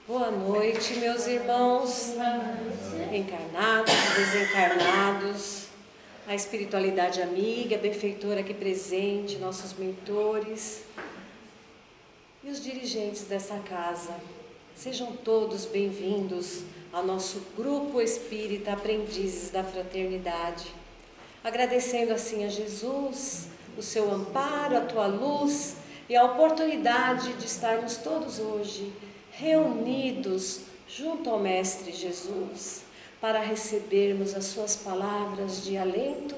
Boa noite, meus irmãos, encarnados e desencarnados, a espiritualidade amiga, a benfeitora aqui presente, nossos mentores e os dirigentes dessa casa. Sejam todos bem-vindos ao nosso grupo espírita Aprendizes da Fraternidade. Agradecendo assim a Jesus, o seu amparo, a tua luz e a oportunidade de estarmos todos hoje reunidos junto ao Mestre Jesus, para recebermos as suas palavras de alento,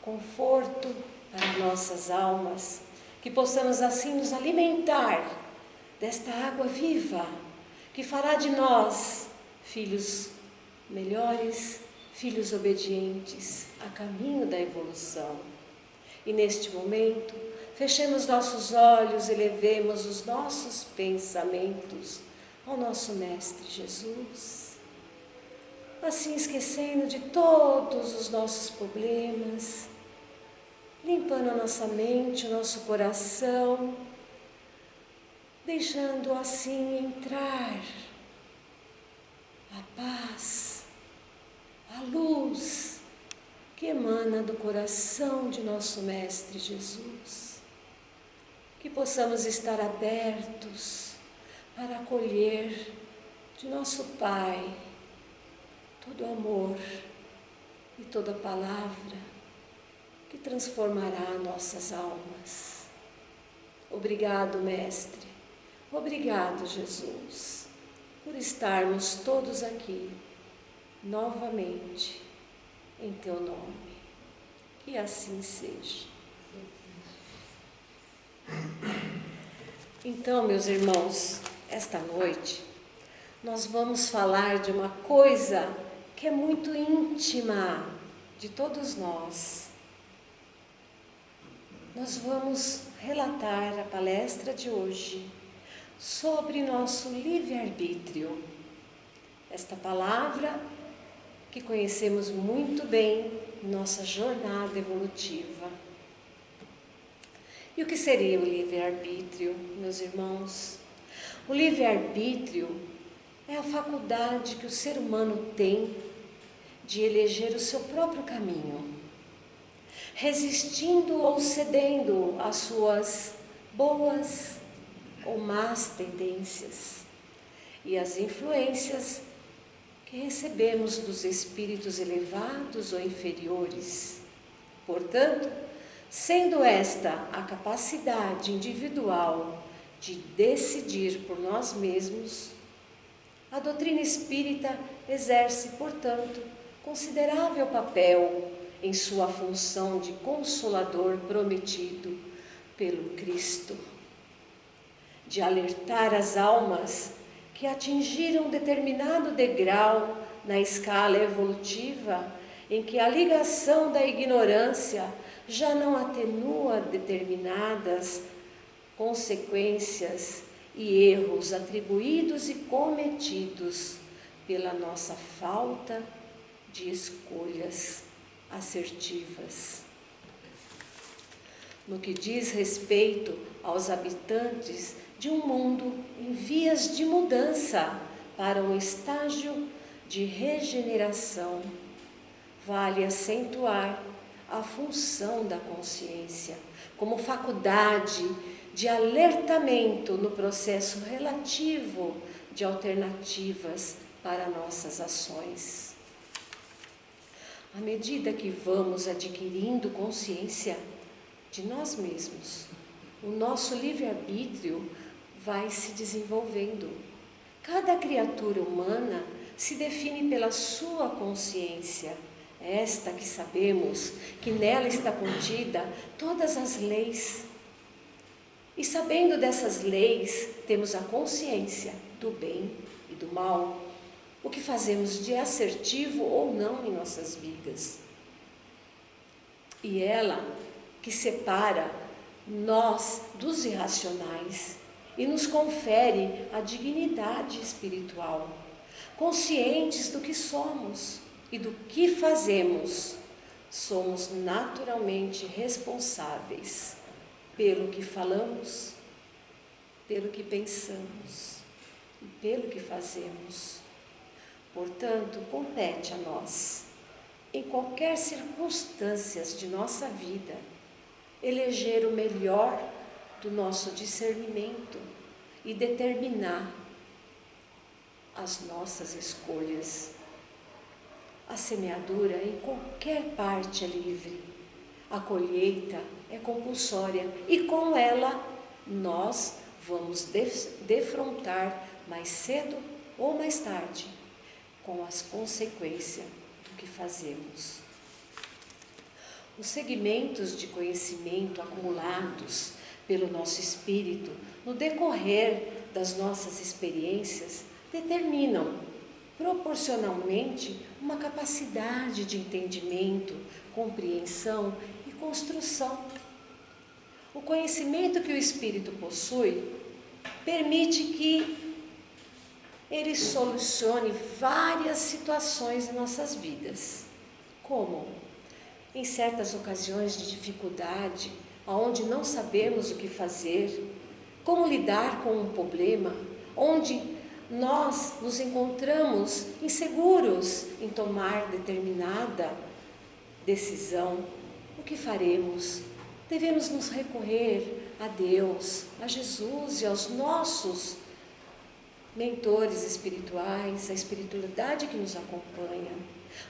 conforto para nossas almas, que possamos assim nos alimentar desta água viva, que fará de nós filhos melhores, filhos obedientes a caminho da evolução. E neste momento, fechemos nossos olhos e levemos os nossos pensamentos ao nosso Mestre Jesus, assim esquecendo de todos os nossos problemas, limpando a nossa mente, o nosso coração, deixando assim entrar a paz, a luz que emana do coração de nosso Mestre Jesus, que possamos estar abertos para acolher de nosso Pai todo amor e toda palavra que transformará nossas almas. Obrigado, Mestre, obrigado, Jesus, por estarmos todos aqui novamente em Teu nome. Que assim seja. Então, meus irmãos, esta noite nós vamos falar de uma coisa que é muito íntima de todos nós. Nós vamos relatar a palestra de hoje sobre nosso livre-arbítrio. Esta palavra que conhecemos muito bem em nossa jornada evolutiva. E o que seria o livre-arbítrio, meus irmãos? O livre-arbítrio é a faculdade que o ser humano tem de eleger o seu próprio caminho, resistindo ou cedendo às suas boas ou más tendências e às influências que recebemos dos espíritos elevados ou inferiores. Portanto, sendo esta a capacidade individual de decidir por nós mesmos, a doutrina espírita exerce, portanto, considerável papel em sua função de consolador prometido pelo Cristo, de alertar as almas que atingiram determinado degrau na escala evolutiva em que a ligação da ignorância já não atenua determinadas consequências e erros atribuídos e cometidos pela nossa falta de escolhas assertivas. No que diz respeito aos habitantes de um mundo em vias de mudança para um estágio de regeneração, vale acentuar a função da consciência como faculdade de alertamento no processo relativo de alternativas para nossas ações. À medida que vamos adquirindo consciência de nós mesmos, o nosso livre-arbítrio vai se desenvolvendo. Cada criatura humana se define pela sua consciência, esta que sabemos que nela está contida todas as leis. E sabendo dessas leis, temos a consciência do bem e do mal, o que fazemos de assertivo ou não em nossas vidas. E ela que separa nós dos irracionais e nos confere a dignidade espiritual, conscientes do que somos e do que fazemos, somos naturalmente responsáveis pelo que falamos, pelo que pensamos e pelo que fazemos. Portanto, compete a nós, em qualquer circunstância de nossa vida, eleger o melhor do nosso discernimento e determinar as nossas escolhas. A semeadura em qualquer parte é livre, a colheita é compulsória e com ela nós vamos defrontar mais cedo ou mais tarde com as consequências do que fazemos. Os segmentos de conhecimento acumulados pelo nosso espírito no decorrer das nossas experiências determinam proporcionalmente uma capacidade de entendimento, compreensão e construção. O conhecimento que o espírito possui permite que ele solucione várias situações em nossas vidas, como em certas ocasiões de dificuldade, onde não sabemos o que fazer, como lidar com um problema, onde nós nos encontramos inseguros em tomar determinada decisão. O que faremos? Devemos nos recorrer a Deus, a Jesus e aos nossos mentores espirituais, a espiritualidade que nos acompanha,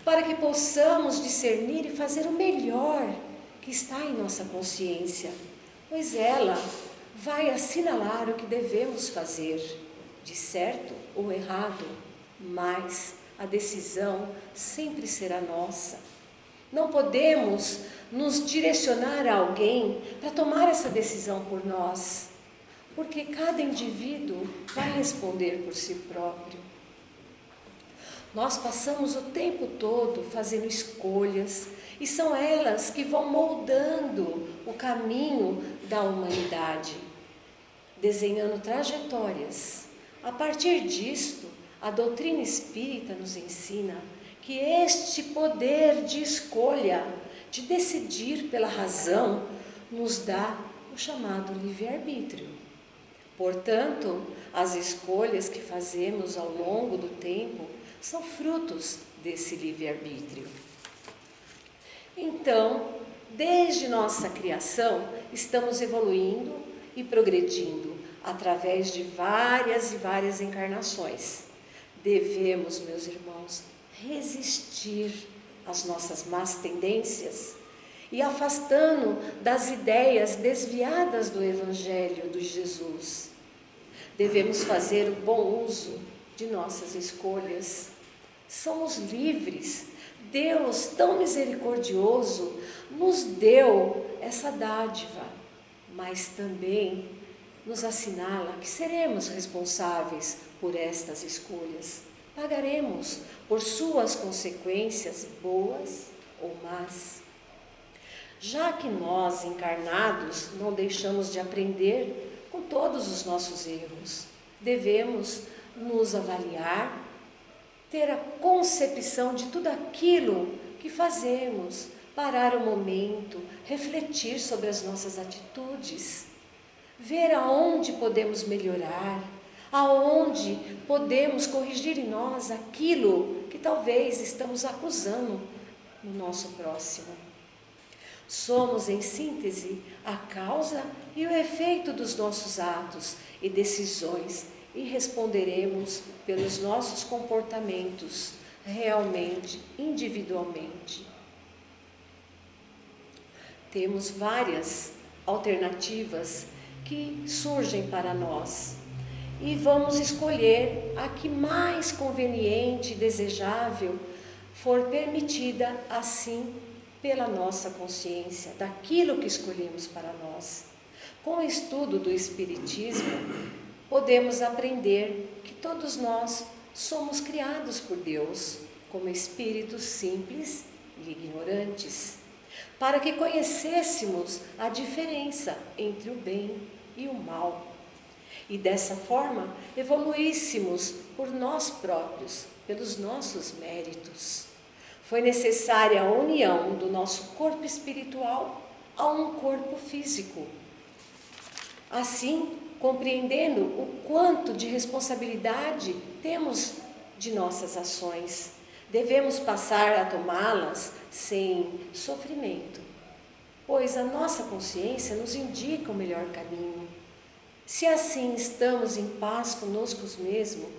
para que possamos discernir e fazer o melhor que está em nossa consciência, pois ela vai assinalar o que devemos fazer, de certo ou errado, mas a decisão sempre será nossa. Não podemos nos direcionar a alguém para tomar essa decisão por nós, porque cada indivíduo vai responder por si próprio. Nós passamos o tempo todo fazendo escolhas e são elas que vão moldando o caminho da humanidade, desenhando trajetórias. A partir disto, a doutrina espírita nos ensina que este poder de escolha, de decidir pela razão, nos dá o chamado livre-arbítrio. Portanto, as escolhas que fazemos ao longo do tempo são frutos desse livre-arbítrio. Então, desde nossa criação, estamos evoluindo e progredindo através de várias e várias encarnações. Devemos, meus irmãos, resistir às nossas más tendências e afastando das ideias desviadas do Evangelho de Jesus. Devemos fazer o bom uso de nossas escolhas. Somos livres. Deus, tão misericordioso, nos deu essa dádiva, mas também nos assinala que seremos responsáveis por estas escolhas. Pagaremos por suas consequências, boas ou más. Já que nós, encarnados, não deixamos de aprender com todos os nossos erros, devemos nos avaliar, ter a concepção de tudo aquilo que fazemos, parar um momento, refletir sobre as nossas atitudes, ver aonde podemos melhorar, aonde podemos corrigir em nós aquilo que talvez estamos acusando no nosso próximo. Somos, em síntese, a causa e o efeito dos nossos atos e decisões e responderemos pelos nossos comportamentos, realmente, individualmente. Temos várias alternativas que surgem para nós e vamos escolher a que mais conveniente e desejável for permitida assim pela nossa consciência, daquilo que escolhemos para nós. Com o estudo do Espiritismo, podemos aprender que todos nós somos criados por Deus como espíritos simples e ignorantes, para que conhecêssemos a diferença entre o bem e o mal, e dessa forma evoluíssemos por nós próprios, pelos nossos méritos. Foi necessária a união do nosso corpo espiritual a um corpo físico. Assim, compreendendo o quanto de responsabilidade temos de nossas ações. Devemos passar a tomá-las sem sofrimento, pois a nossa consciência nos indica o melhor caminho. Se assim estamos em paz conosco mesmos,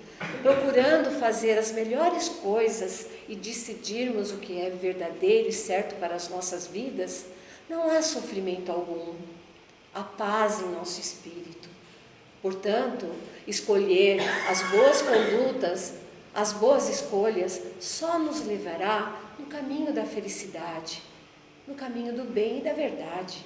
procurando fazer as melhores coisas e decidirmos o que é verdadeiro e certo para as nossas vidas, não há sofrimento algum. Há paz em nosso espírito. Portanto, escolher as boas condutas, as boas escolhas, só nos levará no caminho da felicidade, no caminho do bem e da verdade.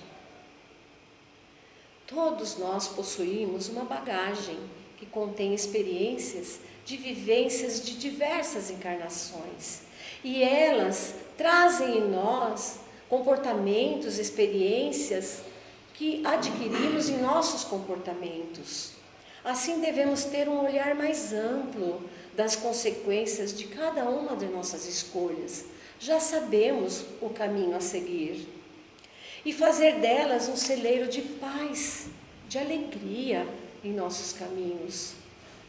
Todos nós possuímos uma bagagem que contém experiências de vivências de diversas encarnações, e elas trazem em nós comportamentos, experiências que adquirimos em nossos comportamentos. Assim devemos ter um olhar mais amplo das consequências de cada uma de nossas escolhas. Já sabemos o caminho a seguir. E fazer delas um celeiro de paz, de alegria em nossos caminhos.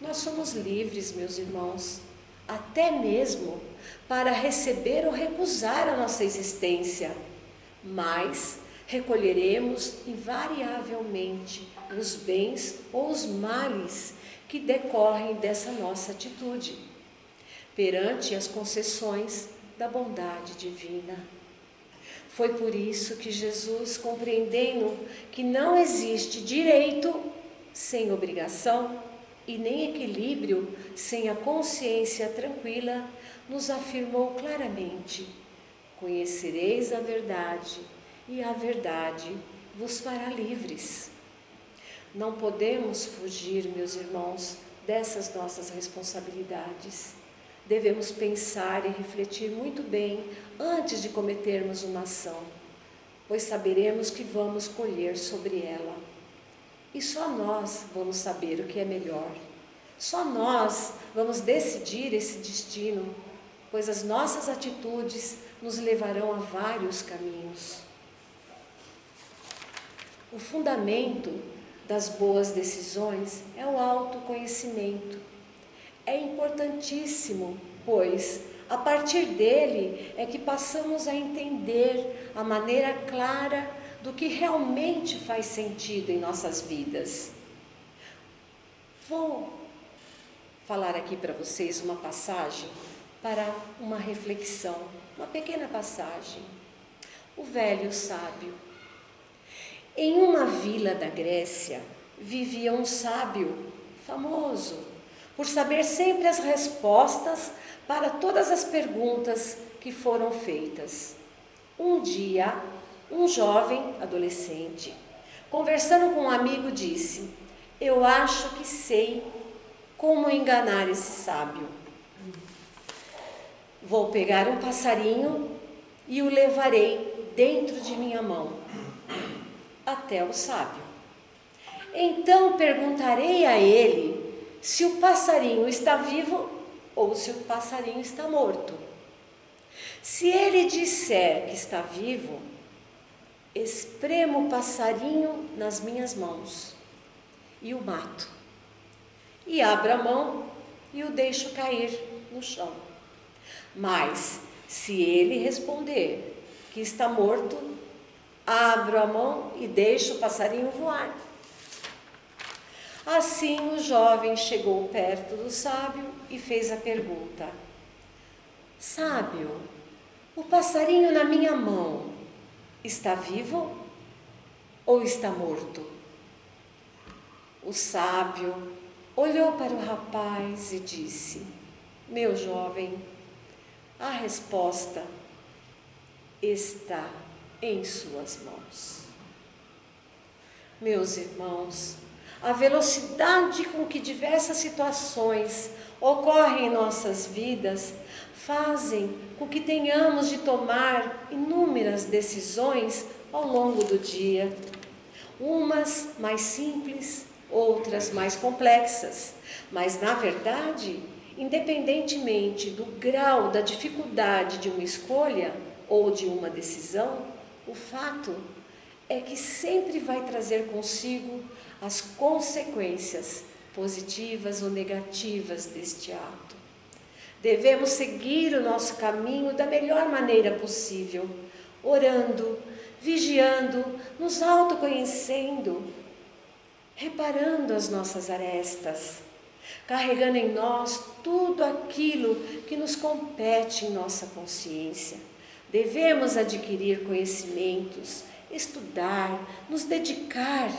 Nós somos livres, meus irmãos, até mesmo para receber ou recusar a nossa existência, mas recolheremos invariavelmente os bens ou os males que decorrem dessa nossa atitude, perante as concessões da bondade divina. Foi por isso que Jesus, compreendendo que não existe direito sem obrigação e nem equilíbrio sem a consciência tranquila, nos afirmou claramente: conhecereis a verdade e a verdade vos fará livres. Não podemos fugir, meus irmãos, dessas nossas responsabilidades. Devemos pensar e refletir muito bem antes de cometermos uma ação, pois saberemos que vamos colher sobre ela. E só nós vamos saber o que é melhor. Só nós vamos decidir esse destino, pois as nossas atitudes nos levarão a vários caminhos. O fundamento das boas decisões é o autoconhecimento. É importantíssimo, pois a partir dele é que passamos a entender a maneira clara do que realmente faz sentido em nossas vidas. Vou falar aqui para vocês uma passagem para uma reflexão, uma pequena passagem. O velho sábio. Em uma vila da Grécia vivia um sábio famoso por saber sempre as respostas para todas as perguntas que foram feitas. Um dia, um jovem adolescente, conversando com um amigo, disse: eu acho que sei como enganar esse sábio. Vou pegar um passarinho e o levarei dentro de minha mão até o sábio. Então perguntarei a ele se o passarinho está vivo ou se o passarinho está morto. Se ele disser que está vivo, espremo o passarinho nas minhas mãos e o mato. E abro a mão e o deixo cair no chão. Mas, se ele responder que está morto, abro a mão e deixo o passarinho voar. Assim o jovem chegou perto do sábio e fez a pergunta: sábio, o passarinho na minha mão está vivo ou está morto? O sábio olhou para o rapaz e disse: meu jovem, a resposta está em suas mãos. Meus irmãos, a velocidade com que diversas situações ocorrem em nossas vidas fazem com que tenhamos de tomar inúmeras decisões ao longo do dia. Umas mais simples, outras mais complexas, mas na verdade, independentemente do grau da dificuldade de uma escolha ou de uma decisão, o fato é que sempre vai trazer consigo as consequências positivas ou negativas deste ato. Devemos seguir o nosso caminho da melhor maneira possível, orando, vigiando, nos autoconhecendo, reparando as nossas arestas, carregando em nós tudo aquilo que nos compete em nossa consciência. Devemos adquirir conhecimentos, estudar, nos dedicar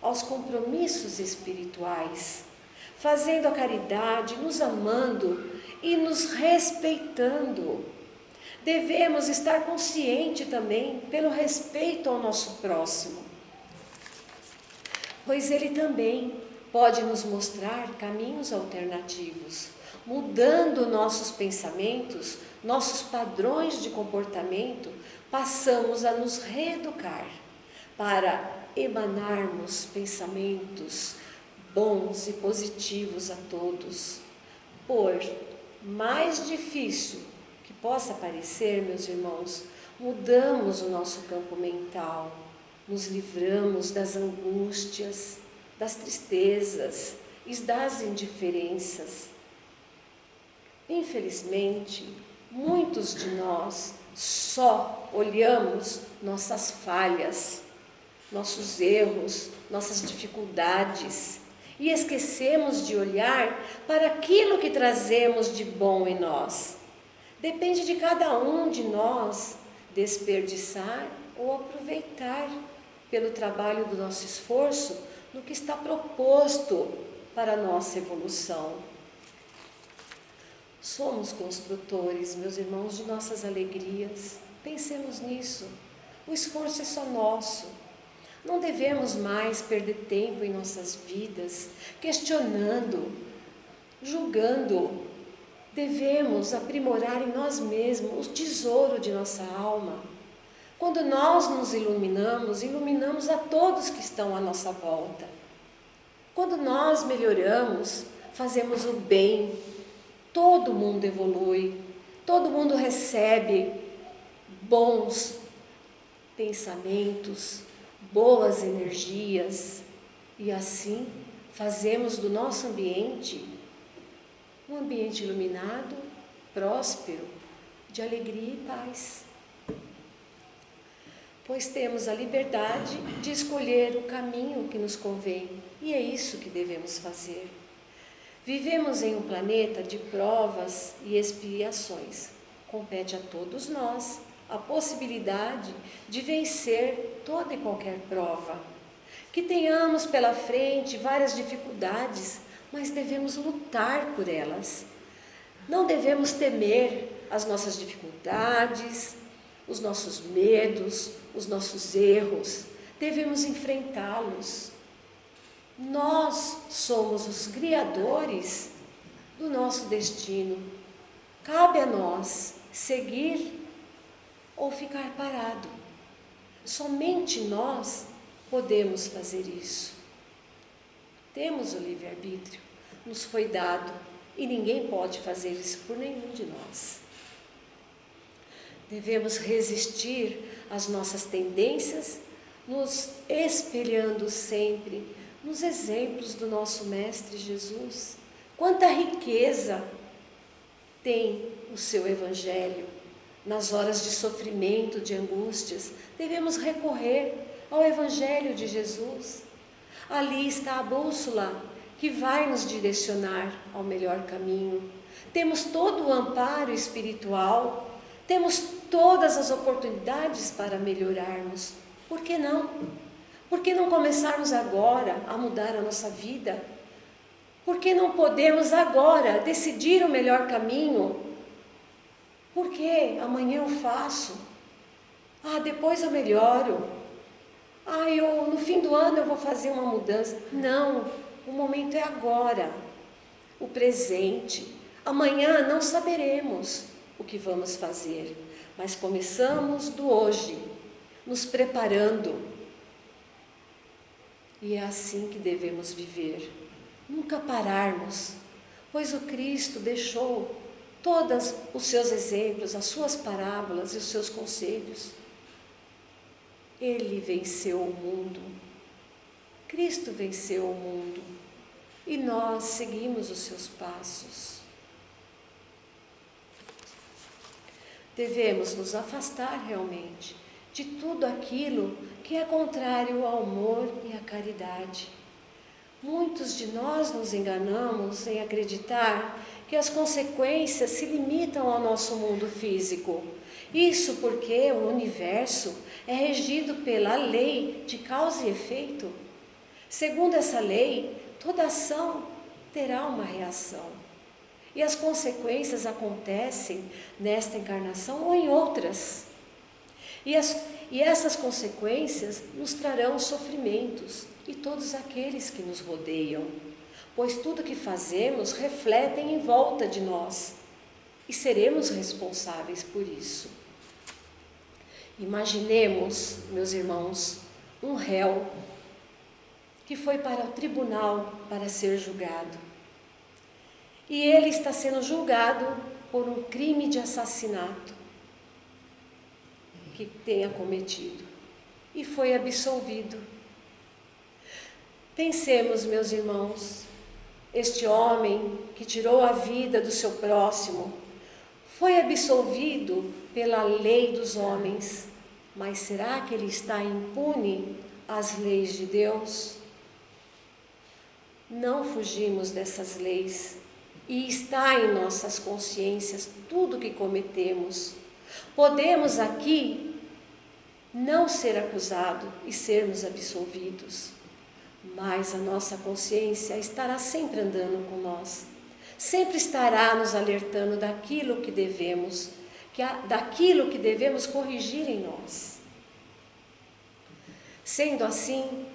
aos compromissos espirituais, fazendo a caridade, nos amando e nos respeitando. Devemos estar conscientes também pelo respeito ao nosso próximo, pois ele também pode nos mostrar caminhos alternativos, mudando nossos pensamentos, nossos padrões de comportamento, passamos a nos reeducar para emanarmos pensamentos bons e positivos a todos. Por mais difícil que possa parecer, meus irmãos, mudamos o nosso campo mental, nos livramos das angústias, das tristezas e das indiferenças. Infelizmente, muitos de nós só olhamos nossas falhas, nossos erros, nossas dificuldades e esquecemos de olhar para aquilo que trazemos de bom em nós. Depende de cada um de nós desperdiçar ou aproveitar pelo trabalho do nosso esforço no que está proposto para a nossa evolução. Somos construtores, meus irmãos, de nossas alegrias. Pensemos nisso. O esforço é só nosso. Não devemos mais perder tempo em nossas vidas, questionando, julgando. Devemos aprimorar em nós mesmos o tesouro de nossa alma. Quando nós nos iluminamos, iluminamos a todos que estão à nossa volta. Quando nós melhoramos, fazemos o bem, todo mundo evolui, todo mundo recebe bons pensamentos, boas energias, e assim fazemos do nosso ambiente um ambiente iluminado, próspero, de alegria e paz. Pois temos a liberdade de escolher o caminho que nos convém, e é isso que devemos fazer. Vivemos em um planeta de provas e expiações. Compete a todos nós a possibilidade de vencer toda e qualquer prova. Que tenhamos pela frente várias dificuldades, mas devemos lutar por elas. Não devemos temer as nossas dificuldades, os nossos medos, os nossos erros. Devemos enfrentá-los. Nós somos os criadores do nosso destino. Cabe a nós seguir ou ficar parado. Somente nós podemos fazer isso. Temos o livre-arbítrio, nos foi dado, e ninguém pode fazer isso por nenhum de nós. Devemos resistir às nossas tendências, nos espelhando sempre nos exemplos do nosso Mestre Jesus. Quanta riqueza tem o seu Evangelho. Nas horas de sofrimento, de angústias, devemos recorrer ao Evangelho de Jesus. Ali está a bússola que vai nos direcionar ao melhor caminho. Temos todo o amparo espiritual, temos todas as oportunidades para melhorarmos. Por que não? Por que não começarmos agora a mudar a nossa vida? Por que não podemos agora decidir o melhor caminho? Por que amanhã eu faço? Depois eu melhoro. No fim do ano eu vou fazer uma mudança. Não, o momento é agora, o presente. Amanhã não saberemos o que vamos fazer, mas começamos do hoje, nos preparando. E é assim que devemos viver, nunca pararmos, pois o Cristo deixou todos os seus exemplos, as suas parábolas e os seus conselhos. Ele venceu o mundo. Cristo venceu o mundo e nós seguimos os seus passos. Devemos nos afastar realmente de tudo aquilo que é contrário ao amor e à caridade. Muitos de nós nos enganamos em acreditar que as consequências se limitam ao nosso mundo físico. Isso porque o universo é regido pela lei de causa e efeito. Segundo essa lei, toda ação terá uma reação. E as consequências acontecem nesta encarnação ou em outras. E essas consequências nos trarão sofrimentos e todos aqueles que nos rodeiam, pois tudo que fazemos reflete em volta de nós e seremos responsáveis por isso. Imaginemos, meus irmãos, um réu que foi para o tribunal para ser julgado. E ele está sendo julgado por um crime de assassinato que tenha cometido e foi absolvido. Pensemos, meus irmãos, este homem que tirou a vida do seu próximo foi absolvido pela lei dos homens, mas será que ele está impune às leis de Deus? Não fugimos dessas leis e está em nossas consciências tudo que cometemos. Podemos aqui não ser acusados e sermos absolvidos, mas a nossa consciência estará sempre andando com nós, sempre estará nos alertando daquilo que devemos, daquilo que devemos corrigir em nós. Sendo assim,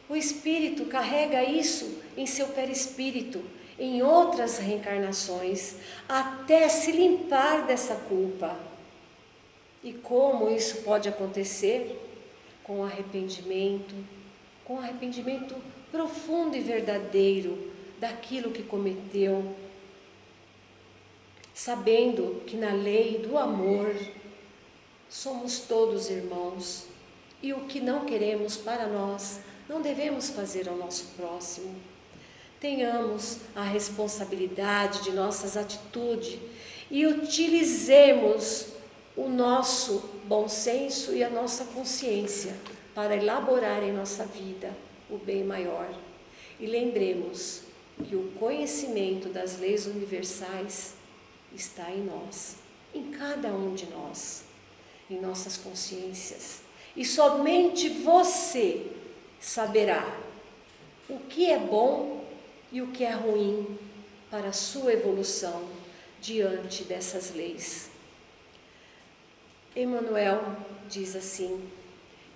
o espírito carrega isso em seu perispírito, em outras reencarnações, até se limpar dessa culpa. E como isso pode acontecer? Com arrependimento profundo e verdadeiro daquilo que cometeu, sabendo que na lei do amor somos todos irmãos e o que não queremos para nós, não devemos fazer ao nosso próximo. Tenhamos a responsabilidade de nossas atitudes e utilizemos o nosso bom senso e a nossa consciência para elaborar em nossa vida o bem maior. E lembremos que o conhecimento das leis universais está em nós, em cada um de nós, em nossas consciências. E somente você saberá o que é bom e o que é ruim para a sua evolução diante dessas leis. Emmanuel diz assim,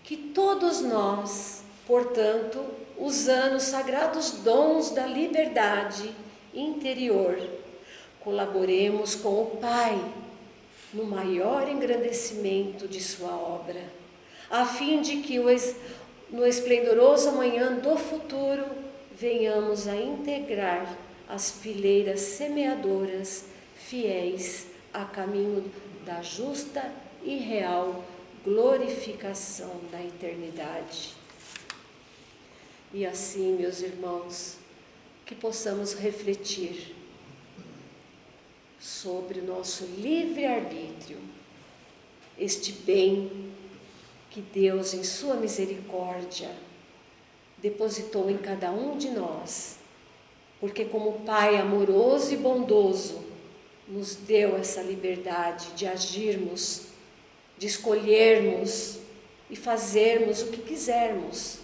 que todos nós, portanto, usando os sagrados dons da liberdade interior, colaboremos com o Pai no maior engrandecimento de sua obra, a fim de que no esplendoroso amanhã do futuro venhamos a integrar as fileiras semeadoras fiéis a caminho da justa e real glorificação da eternidade. E assim, meus irmãos, que possamos refletir sobre o nosso livre-arbítrio, este bem que Deus, em sua misericórdia, depositou em cada um de nós, porque como Pai amoroso e bondoso, nos deu essa liberdade de agirmos, de escolhermos e fazermos o que quisermos.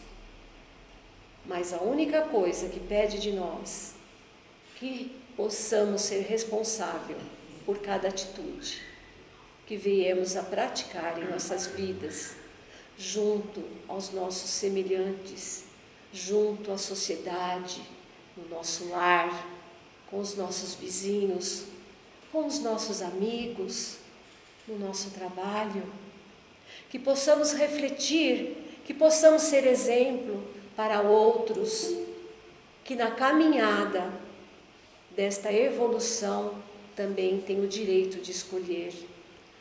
Mas a única coisa que pede de nós, que possamos ser responsáveis por cada atitude que viemos a praticar em nossas vidas, junto aos nossos semelhantes, junto à sociedade, no nosso lar, com os nossos vizinhos, com os nossos amigos, no nosso trabalho, que possamos refletir, que possamos ser exemplo para outros, que na caminhada desta evolução também tem o direito de escolher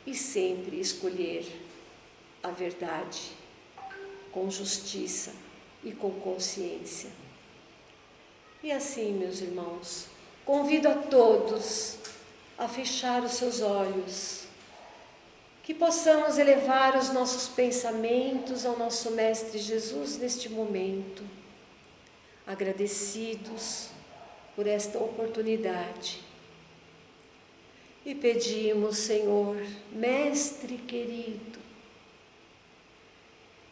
e sempre escolher a verdade com justiça, e com consciência. E assim, meus irmãos, convido a todos a fechar os seus olhos, que possamos elevar os nossos pensamentos ao nosso Mestre Jesus neste momento, agradecidos por esta oportunidade. E pedimos, Senhor, Mestre querido,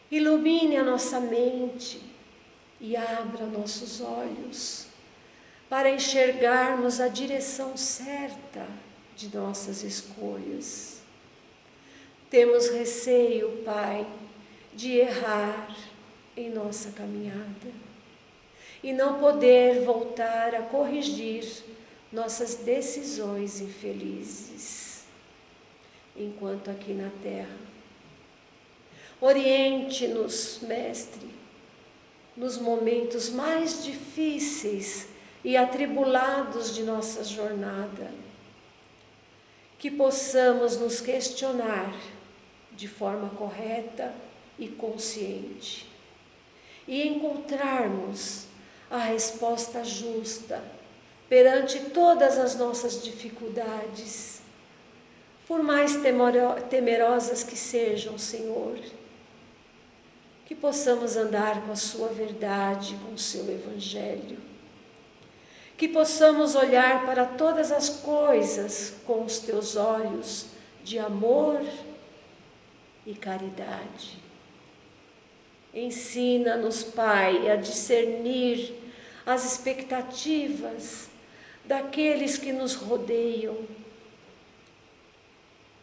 ilumine a nossa mente e abra nossos olhos para enxergarmos a direção certa de nossas escolhas. Temos receio, Pai, de errar em nossa caminhada e não poder voltar a corrigir nossas decisões infelizes enquanto aqui na terra. Oriente-nos, Mestre, nos momentos mais difíceis e atribulados de nossa jornada, que possamos nos questionar de forma correta e consciente e encontrarmos a resposta justa perante todas as nossas dificuldades, por mais temerosas que sejam, Senhor, que possamos andar com a sua verdade, com o seu evangelho, que possamos olhar para todas as coisas com os teus olhos de amor e caridade. Ensina-nos, Pai, a discernir as expectativas daqueles que nos rodeiam,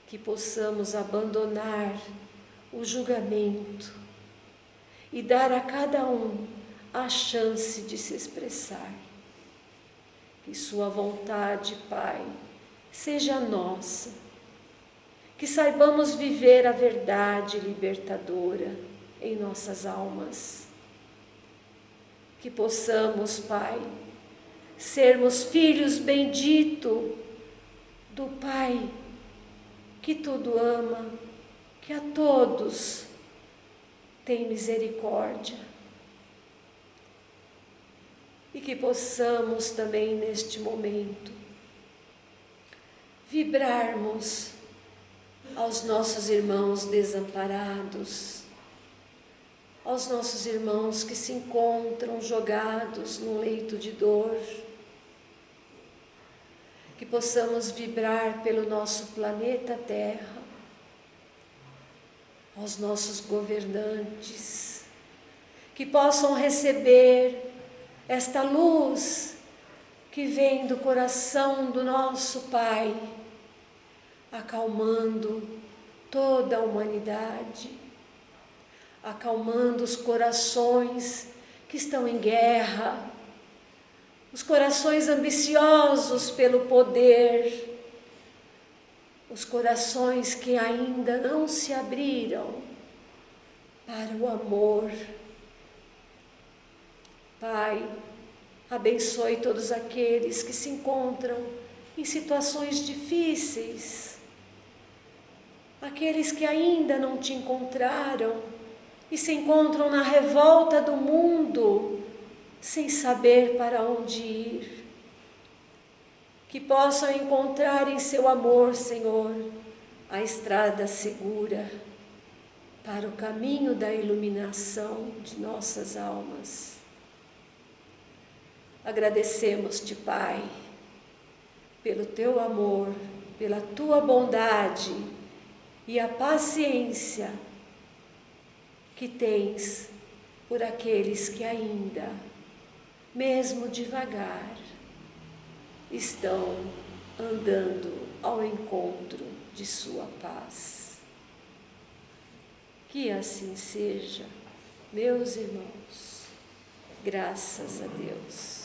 que possamos abandonar o julgamento e dar a cada um a chance de se expressar. Que sua vontade, Pai, seja nossa, que saibamos viver a verdade libertadora em nossas almas, que possamos, Pai, sermos filhos benditos do Pai, que tudo ama, que a todos tem misericórdia. E que possamos também neste momento vibrarmos aos nossos irmãos desamparados, aos nossos irmãos que se encontram jogados num leito de dor, que possamos vibrar pelo nosso planeta Terra, aos nossos governantes, que possam receber esta luz que vem do coração do nosso Pai, acalmando toda a humanidade, acalmando os corações que estão em guerra, os corações ambiciosos pelo poder, os corações que ainda não se abriram para o amor. Pai, abençoe todos aqueles que se encontram em situações difíceis, aqueles que ainda não te encontraram e se encontram na revolta do mundo, sem saber para onde ir. Que possam encontrar em seu amor, Senhor, a estrada segura para o caminho da iluminação de nossas almas. Agradecemos-te, Pai, pelo teu amor, pela tua bondade e a paciência que tens por aqueles que ainda, mesmo devagar, estão andando ao encontro de sua paz. Que assim seja, meus irmãos, graças a Deus.